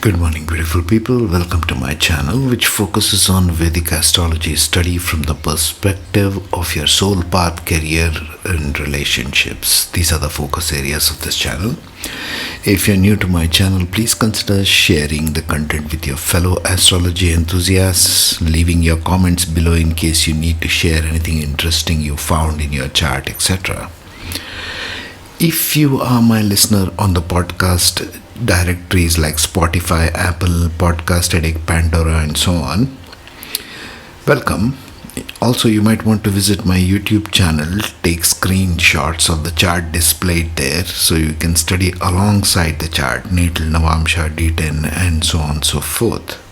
Good morning, beautiful people. Welcome to my channel, which focuses on Vedic Astrology study from the perspective of your soul path, career, and relationships. These are the focus areas of this channel. If you're new to my channel, please consider sharing the content with your fellow astrology enthusiasts, leaving your comments below in case you need to share anything interesting you found in your chart, etc. If you are my listener on the podcast directories like Spotify, Apple, Podcast Addict, Pandora, and so on, welcome. Also, you might want to visit my YouTube channel, take screenshots of the chart displayed there so you can study alongside the chart, natal, Navamsha, D10, and so on and so forth.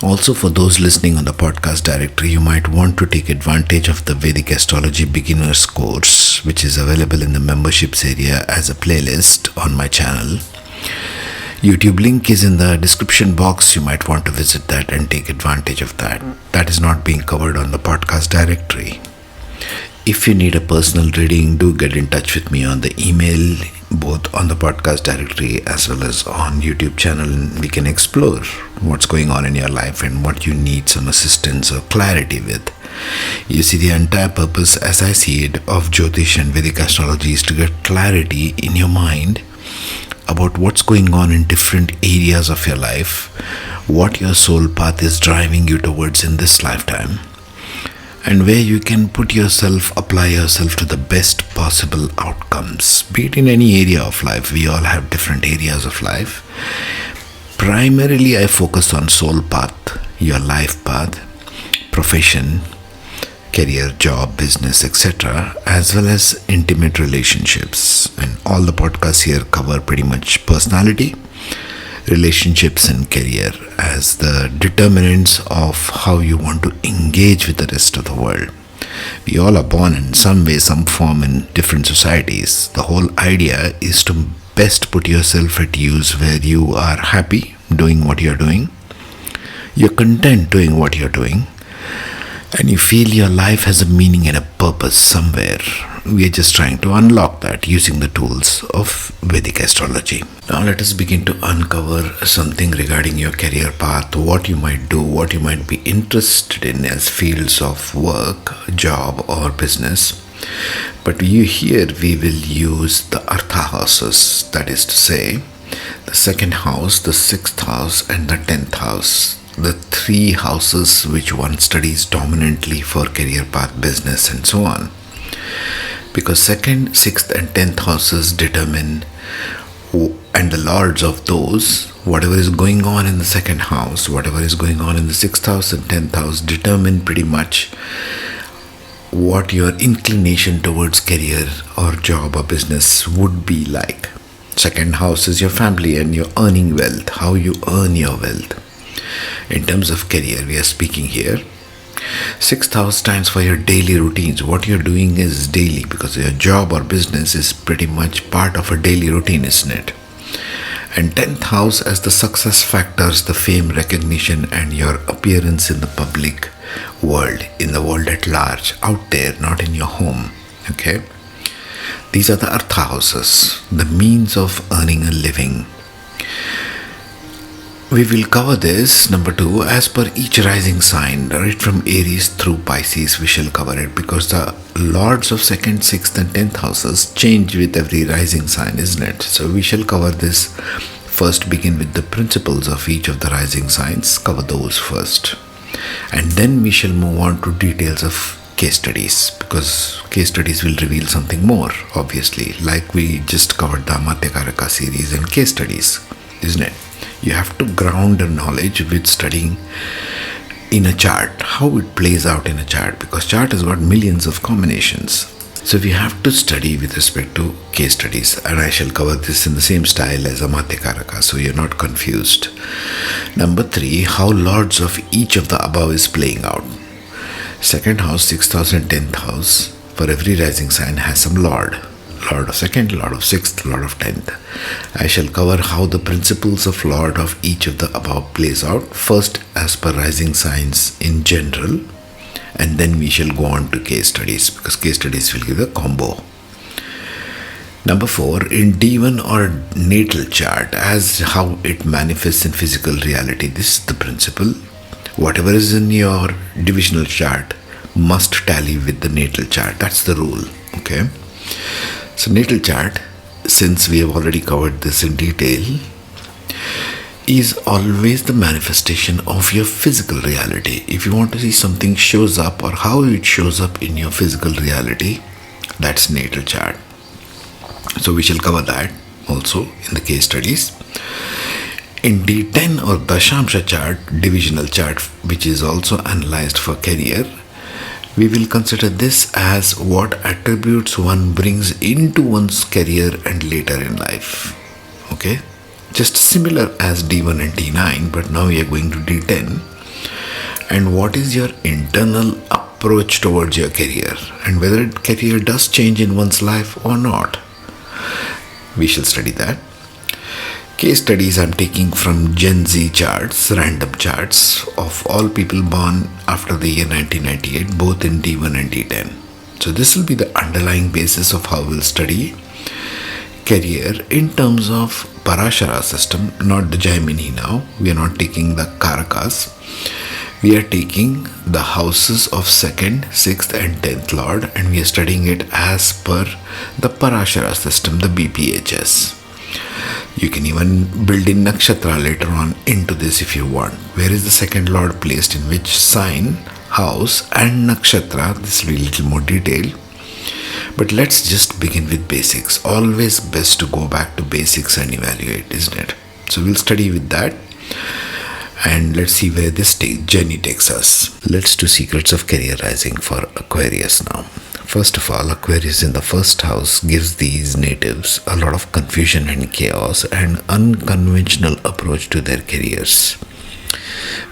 Also, for those listening on the podcast directory, you might want to take advantage of the Vedic Astrology Beginners course, which is available in the memberships area as a playlist on my channel. YouTube link is in the description box. You might want to visit that and take advantage of that. That is not being covered on the podcast directory. If you need a personal reading, do get in touch with me on the email, both on the podcast directory as well as on YouTube channel, and we can explore what's going on in your life and what you need some assistance or clarity with. You see, the entire purpose, as I see it, of Jyotish and Vedic astrology is to get clarity in your mind about what's going on in different areas of your life, what your soul path is driving you towards in this lifetime, and where you can apply yourself to the best possible outcomes. Be it in any area of life, we all have different areas of life. Primarily, I focus on soul path, your life path, profession, career, job, business, etc., as well as intimate relationships. And all the podcasts here cover pretty much personality, relationships, and career as the determinants of how you want to engage with the rest of the world. We all are born in some way, some form in different societies. The whole idea is to best put yourself at use where you are happy doing what you're doing, you're content doing what you're doing, and you feel your life has a meaning and a purpose somewhere. We are just trying to unlock that using the tools of Vedic astrology. Now let us begin to uncover something regarding your career path, what you might do, what you might be interested in as fields of work, job, or business. But here we will use the Artha houses, that is to say, the second house, the sixth house, and the 10th house. The three houses which one studies dominantly for career path, business, and so on. Because 2nd, 6th, and 10th houses determine, and the lords of those, whatever is going on in the 2nd house, whatever is going on in the 6th house and 10th house, determine pretty much what your inclination towards career or job or business would be like. 2nd house is your family and your earning wealth, how you earn your wealth. In terms of career, we are speaking here. 6th house stands for your daily routines. What you're doing is daily, because your job or business is pretty much part of a daily routine, isn't it? And 10th house as the success factors, the fame, recognition, and your appearance in the public world, in the world at large, out there, not in your home. Okay? These are the Artha houses, the means of earning a living. We will cover this, number 2, as per each rising sign, right from Aries through Pisces. We shall cover it because the lords of 2nd, 6th, and 10th houses change with every rising sign, isn't it? So we shall cover this. First, begin with the principles of each of the rising signs, cover those first. And then we shall move on to details of case studies, because case studies will reveal something more, obviously, like we just covered the Amatyakaraka series and case studies, isn't it? You have to ground your knowledge with studying in a chart, how it plays out in a chart, because chart has got millions of combinations. So we have to study with respect to case studies, and I shall cover this in the same style as Amatyakaraka, so you're not confused. Number 3, how lords of each of the above is playing out. 2nd house, 6th house, and 10th house, for every rising sign has some lord. Lord of 2nd, Lord of 6th, Lord of 10th. I shall cover how the principles of Lord of each of the above plays out, first as per rising signs in general, and then we shall go on to case studies, because case studies will give a combo. Number 4, in D1 or natal chart, as how it manifests in physical reality. This is the principle. Whatever is in your divisional chart must tally with the natal chart. That's the rule. Okay. So natal chart, since we have already covered this in detail, is always the manifestation of your physical reality. If you want to see something shows up or how it shows up in your physical reality, that's natal chart. So we shall cover that also in the case studies. In D10 or Dashamsha chart, divisional chart, which is also analyzed for career, we will consider this as what attributes one brings into one's career and later in life. Okay, just similar as D1 and D9, but now we are going to D10. And what is your internal approach towards your career, and whether career does change in one's life or not. We shall study that. Case studies I'm taking from Gen Z charts, random charts of all people born after the year 1998, both in D1 and D10. So this will be the underlying basis of how we'll study career in terms of Parashara system, not the Jaimini now. We are not taking the Karakas. We are taking the houses of 2nd, 6th and 10th Lord, and we are studying it as per the Parashara system, the BPHS. You can even build in nakshatra later on into this if you want. Where is the 2nd Lord placed in which sign, house and nakshatra? This will be a little more detailed. But let's just begin with basics. Always best to go back to basics and evaluate, isn't it? So we'll study with that. And let's see where this journey takes us. Let's do secrets of career rising for Aquarius now. First of all, Aquarius in the first house gives these natives a lot of confusion and chaos and unconventional approach to their careers.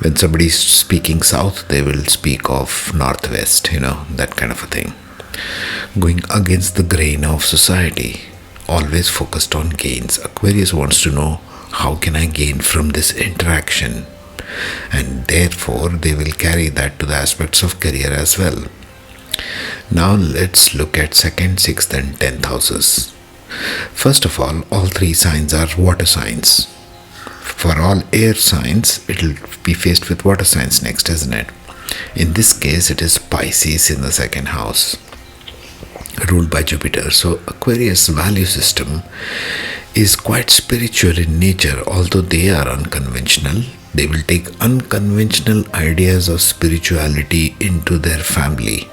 When somebody is speaking south, they will speak of northwest, that kind of a thing. Going against the grain of society, always focused on gains. Aquarius wants to know, how can I gain from this interaction? And therefore, they will carry that to the aspects of career as well. Now let's look at 2nd, 6th and 10th houses. First of all three signs are water signs. For all air signs, it will be faced with water signs next, isn't it? In this case, it is Pisces in the 2nd house, ruled by Jupiter. So Aquarius' value system is quite spiritual in nature. Although they are unconventional, they will take unconventional ideas of spirituality into their family.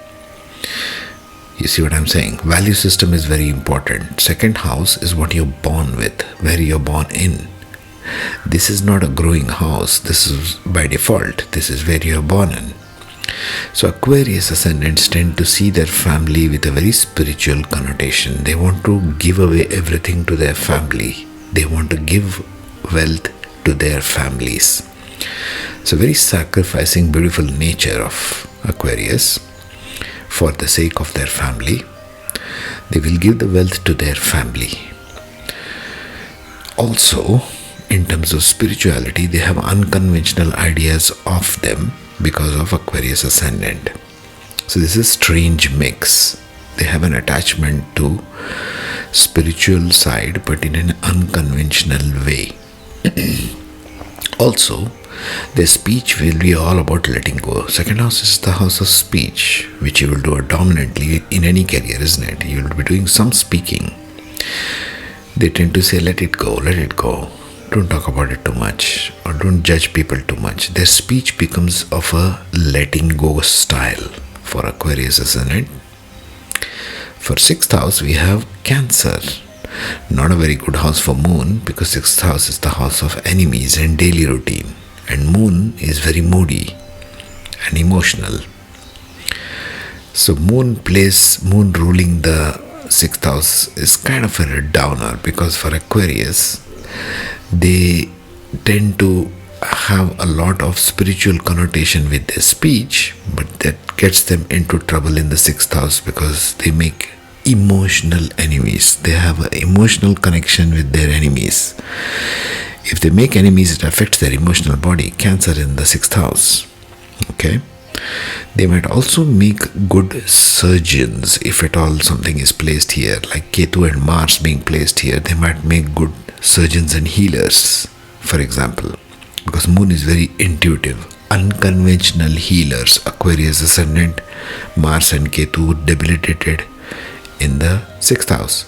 You see what I'm saying? Value system is very important. 2nd house is what you're born with, where you're born in. This is not a growing house. This is by default. This is where you're born in. So Aquarius ascendants tend to see their family with a very spiritual connotation. They want to give away everything to their family. They want to give wealth to their families. So very sacrificing, beautiful nature of Aquarius for the sake of their family. They will give the wealth to their family. Also, in terms of spirituality, they have unconventional ideas of them because of Aquarius Ascendant. So this is a strange mix. They have an attachment to spiritual side, but in an unconventional way. Also, their speech will be all about letting go. 2nd house is the house of speech, which you will do dominantly in any career, isn't it? You will be doing some speaking. They tend to say, let it go, let it go. Don't talk about it too much, or don't judge people too much. Their speech becomes of a letting go style for Aquarius Ascendant. For 6th house, we have Cancer. Not a very good house for Moon, because 6th house is the house of enemies and daily routine. And Moon is very moody and emotional. So Moon ruling the 6th house is kind of a downer, because for Aquarius, they tend to have a lot of spiritual connotation with their speech, but that gets them into trouble in the 6th house because they make emotional enemies. They have an emotional connection with their enemies. If they make enemies, it affects their emotional body. Cancer in the 6th house. Okay. They might also make good surgeons if at all something is placed here, like Ketu and Mars being placed here. They might make good surgeons and healers, for example, because Moon is very intuitive. Unconventional healers, Aquarius Ascendant, Mars and Ketu debilitated in the 6th house.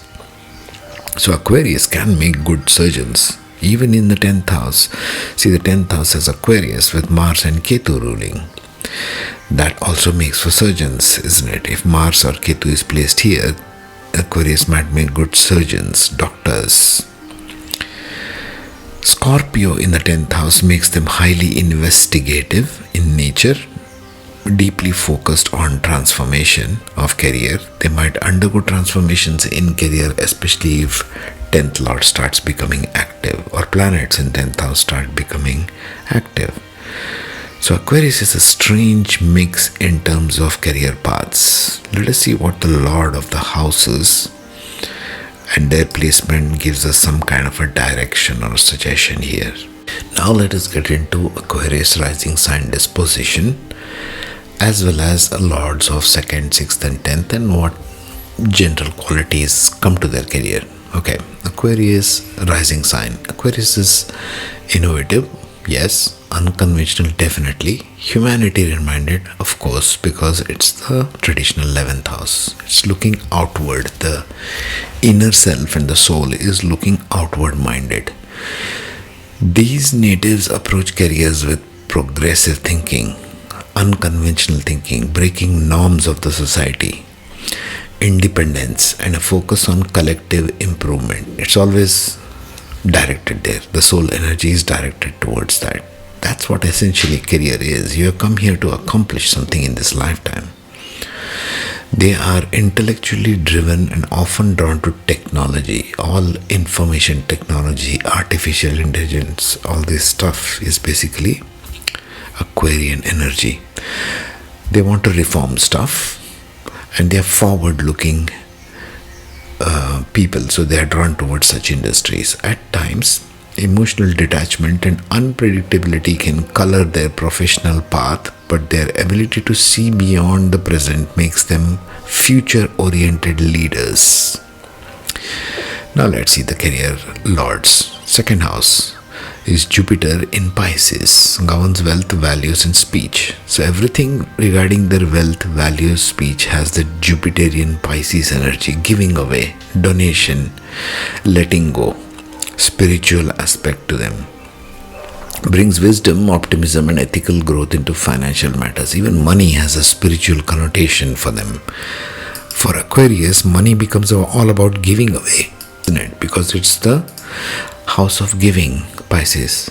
So Aquarius can make good surgeons, even in the 10th house. See, the 10th house has Aquarius with Mars and Ketu ruling. That also makes for surgeons, isn't it? If Mars or Ketu is placed here, Aquarius might make good surgeons, doctors. Scorpio in the 10th house makes them highly investigative in nature, deeply focused on transformation of career. They might undergo transformations in career, especially if 10th Lord starts becoming active or planets in 10th house start becoming active. So Aquarius is a strange mix in terms of career paths. Let us see what the Lord of the houses and their placement gives us some kind of a direction or suggestion here. Now let us get into Aquarius rising sign disposition, as well as lords of 2nd, 6th and 10th, and what general qualities come to their career. Okay, Aquarius rising sign. Aquarius is innovative, yes. Unconventional, definitely. Humanitarian minded, of course, because it's the traditional 11th house. It's looking outward. The inner self and the soul is looking outward minded. These natives approach careers with progressive thinking, unconventional thinking, breaking norms of the society, independence, and a focus on collective improvement. It's always directed there. The soul energy is directed towards that. That's what essentially career is. You have come here to accomplish something in this lifetime. They are intellectually driven and often drawn to technology. All information technology, artificial intelligence, all this stuff is basically Aquarian energy. They want to reform stuff, and they are forward-looking people, so they are drawn towards such industries. At times, emotional detachment and unpredictability can color their professional path, but their ability to see beyond the present makes them future-oriented leaders. Now let's see the career lords. 2nd house is Jupiter in Pisces, governs wealth, values and speech. So everything regarding their wealth, values, speech has the Jupiterian Pisces energy, giving away, donation, letting go, spiritual aspect to them. Brings wisdom, optimism and ethical growth into financial matters. Even money has a spiritual connotation for them. For Aquarius, money becomes all about giving away, isn't it? Because it's the house of giving, Pisces.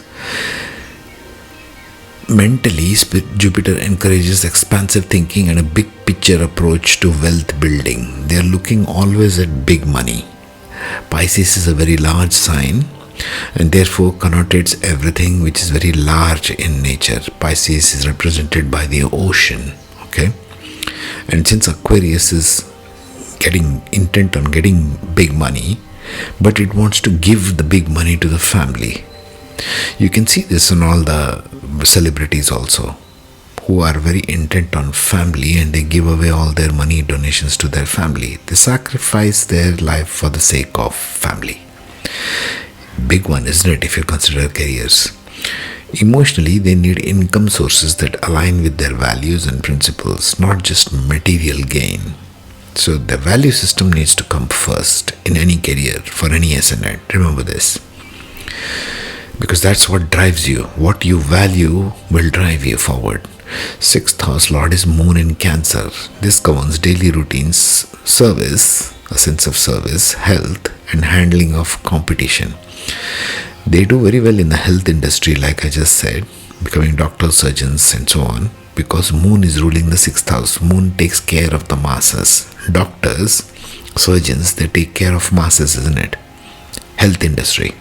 Mentally, Jupiter encourages expansive thinking and a big picture approach to wealth building. They are looking always at big money. Pisces is a very large sign and therefore connotates everything which is very large in nature. Pisces is represented by the ocean, okay? And since Aquarius is getting intent on getting big money, but it wants to give the big money to the family. You can see this in all the celebrities also, who are very intent on family and they give away all their money donations to their family. They sacrifice their life for the sake of family. Big one, isn't it, if you consider careers? Emotionally, they need income sources that align with their values and principles, not just material gain. So the value system needs to come first in any career, for any ascendant. Remember this. Because that's what drives you. What you value will drive you forward. 6th house lord is Moon in Cancer. This governs daily routines, service, a sense of service, health and handling of competition. They do very well in the health industry, like I just said, becoming doctors, surgeons and so on, because Moon is ruling the 6th house. Moon takes care of the masses. Doctors, surgeons, they take care of masses, isn't it? Health industry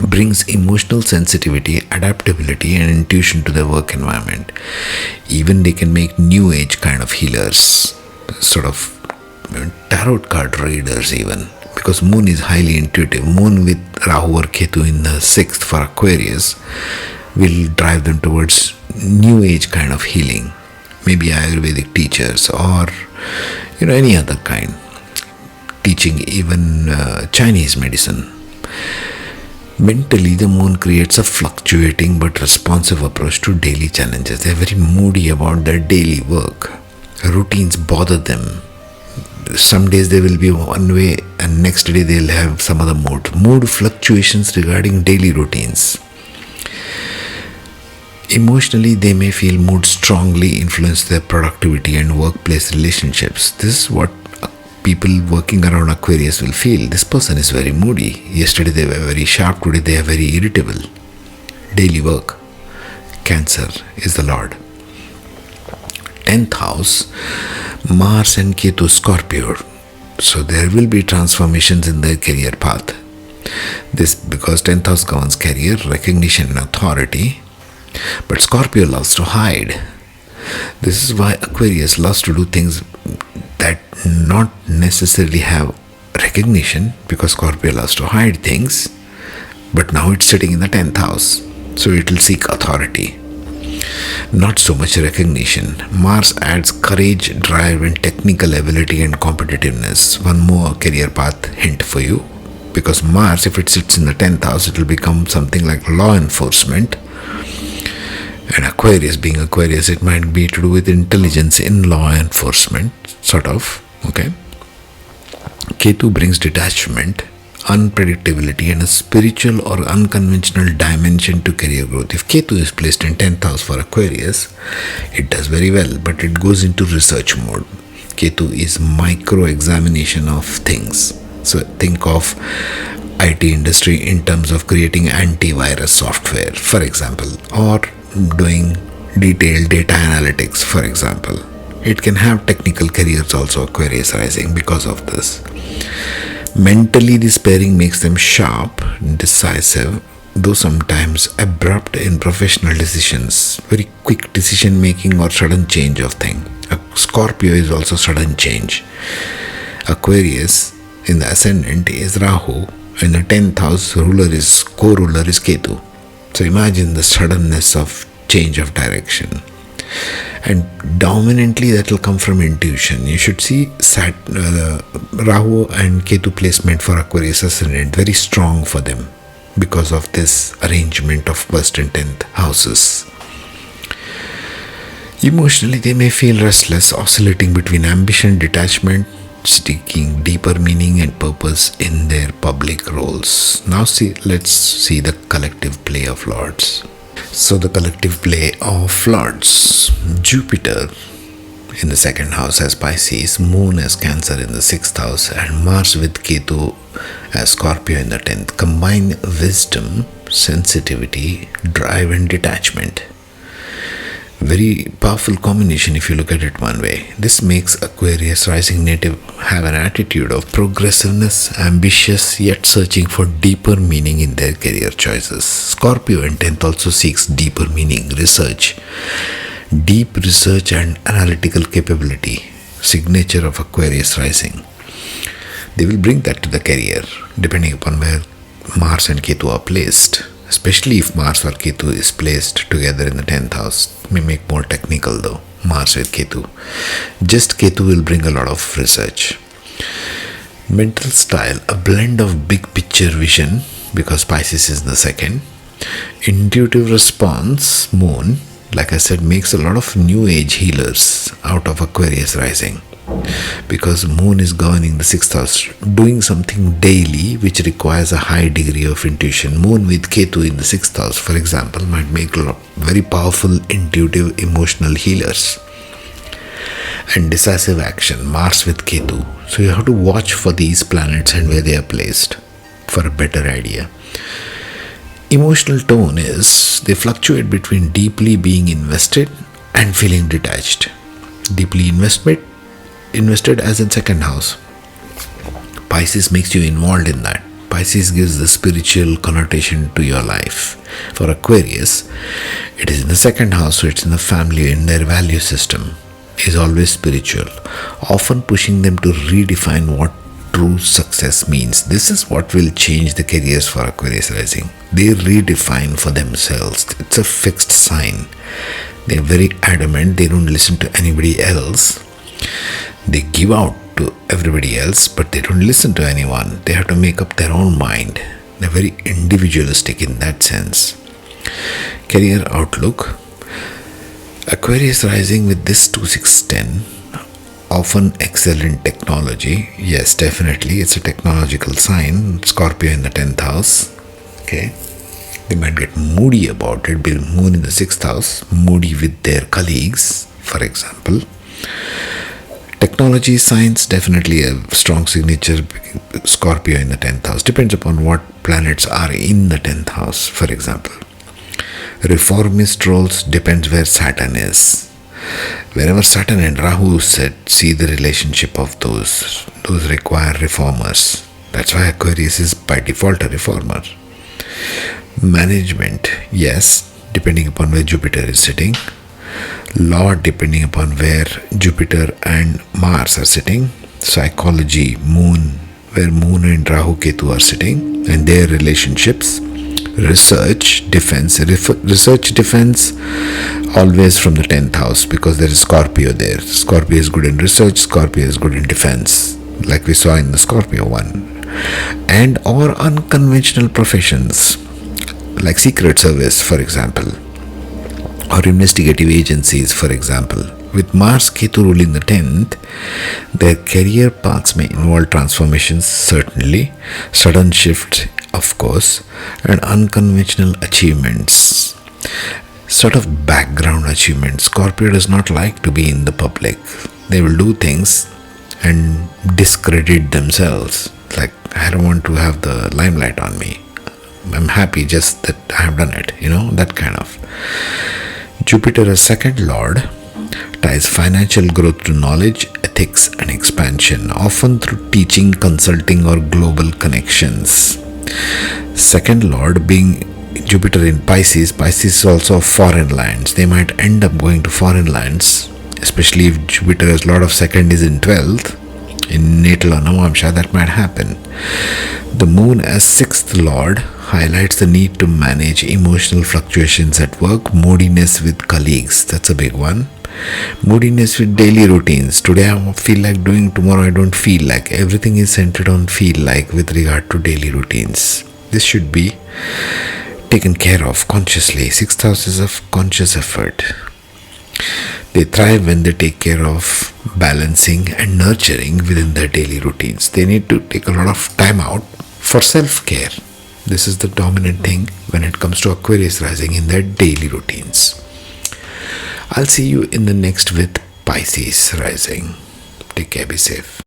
brings emotional sensitivity, adaptability and intuition to their work environment. Even they can make new age kind of healers, sort of tarot card readers even, because Moon is highly intuitive. Moon with Rahu or Ketu in the 6th for Aquarius will drive them towards new age kind of healing. maybe Ayurvedic teachers or any other kind, teaching even Chinese medicine. Mentally, the moon creates a fluctuating but responsive approach to daily challenges. They are very moody about their daily work. Routines bother them. Some days they will be one way and next day they'll have some other mood. Mood fluctuations regarding daily routines. Emotionally, they may feel mood strongly influence their productivity and workplace relationships. This is what people working around Aquarius will feel. This person is very moody. Yesterday they were very sharp, today they are very irritable. Daily work. Cancer is the Lord. 10th house, Mars and Ketu Scorpio. So there will be transformations in their career path. This because 10th house governs career, recognition and authority. But Scorpio loves to hide. This is why Aquarius loves to do things that not necessarily have recognition, because Scorpio loves to hide things. But now it's sitting in the 10th house, so it will seek authority, not so much recognition. Mars adds courage, drive and technical ability and competitiveness. One more career path hint for you, because Mars, if it sits in the 10th house, it will become something like law enforcement. And Aquarius, being Aquarius, it might be to do with intelligence in law enforcement, sort of, okay? Ketu brings detachment, unpredictability and a spiritual or unconventional dimension to career growth. If Ketu is placed in 10th house for Aquarius, it does very well, but it goes into research mode. Ketu is micro-examination of things. So think of IT industry in terms of creating antivirus software, for example, or doing detailed data analytics, for example. It can have technical careers also, Aquarius Rising, because of this. Mentally, this pairing makes them sharp, decisive, though sometimes abrupt in professional decisions. Very quick decision making or sudden change of thing. Scorpio is also sudden change. Aquarius in the Ascendant is Rahu. In the 10th house, co-ruler is Ketu. So imagine the suddenness of change of direction. And dominantly that will come from intuition. You should see Rahu and Ketu placement for Aquarius Ascendant very strong for them because of this arrangement of 1st and 10th houses. Emotionally, they may feel restless, oscillating between ambition, detachment, seeking deeper meaning and purpose in their public roles. Now let's see the collective play of lords. So the collective play of lords: Jupiter in the 2nd house as Pisces, Moon as Cancer in the 6th house, and Mars with Ketu as Scorpio in the 10th. Combine wisdom, sensitivity, drive and detachment. Very powerful combination if you look at it one way. This makes Aquarius Rising native have an attitude of progressiveness, ambitious yet searching for deeper meaning in their career choices. Scorpio in 10th also seeks deeper meaning, research. Deep research and analytical capability, signature of Aquarius Rising. They will bring that to the career depending upon where Mars and Ketu are placed. Especially if Mars or Ketu is placed together in the 10th house. May make more technical though, Mars with Ketu. Just Ketu will bring a lot of research. Mental style, a blend of big picture vision, because Pisces is the 2nd. Intuitive response, Moon, like I said, makes a lot of new age healers out of Aquarius Rising. Because Moon is governing the 6th house, doing something daily which requires a high degree of intuition. Moon with Ketu in the 6th house, for example, might make a lot very powerful, intuitive, emotional healers. And decisive action, Mars with Ketu. So you have to watch for these planets and where they are placed for a better idea. Emotional tone is, they fluctuate between deeply being invested and feeling detached. Deeply invested as in 2nd house. Pisces makes you involved in that. Pisces gives the spiritual connotation to your life. For Aquarius, it is in the 2nd house, so it's in the family, in their value system, is always spiritual, often pushing them to redefine what true success means. This is what will change the careers for Aquarius Rising. They redefine for themselves. It's a fixed sign. They're very adamant. They don't listen to anybody else. They give out to everybody else, but they don't listen to anyone. They have to make up their own mind. They're very individualistic in that sense. Career outlook. Aquarius rising with this 2-6-10 often excel in technology. Yes, definitely. It's a technological sign. Scorpio in the 10th house. Okay. They might get moody about it. Because Moon in the 6th house. Moody with their colleagues, for example. Technology signs, definitely a strong signature. Scorpio in the 10th house. Depends upon what planets are in the 10th house, for example. Reformist roles depends where Saturn is. Wherever Saturn and Rahu sit, see the relationship of those require reformers. That's why Aquarius is by default a reformer. Management, yes, depending upon where Jupiter is sitting. Law, depending upon where Jupiter and Mars are sitting. Psychology, Moon, where Moon and Rahu Ketu are sitting, and their relationships. Research, defense. Research, defense, always from the 10th house, because there is Scorpio there. Scorpio is good in research, Scorpio is good in defense, like we saw in the Scorpio one. And or unconventional professions, like secret service, for example, or investigative agencies, for example. With Mars Ketu ruling the 10th, their career paths may involve transformations, certainly, sudden shifts, of course, and unconventional achievements. Sort of background achievements. Scorpio does not like to be in the public. They will do things and discredit themselves. Like, I don't want to have the limelight on me. I'm happy just that I have done it, that kind of. Jupiter as second lord ties financial growth to knowledge, ethics, and expansion, often through teaching, consulting, or global connections. Second lord being Jupiter in Pisces. Pisces is also foreign lands. They might end up going to foreign lands, especially if Jupiter has a lot of second is in 12th, in natal or Navamsha, that might happen. The moon as sixth lord highlights the need to manage emotional fluctuations at work, moodiness with colleagues. That's a big one. Moodiness with daily routines. Today I feel like doing, tomorrow I don't feel like. Everything is centered on feel like with regard to daily routines. This should be taken care of consciously. Sixth house is of conscious effort. They thrive when they take care of balancing and nurturing within their daily routines. They need to take a lot of time out for self-care. This is the dominant thing when it comes to Aquarius rising in their daily routines. I'll see you in the next with Pisces rising. Take care, be safe.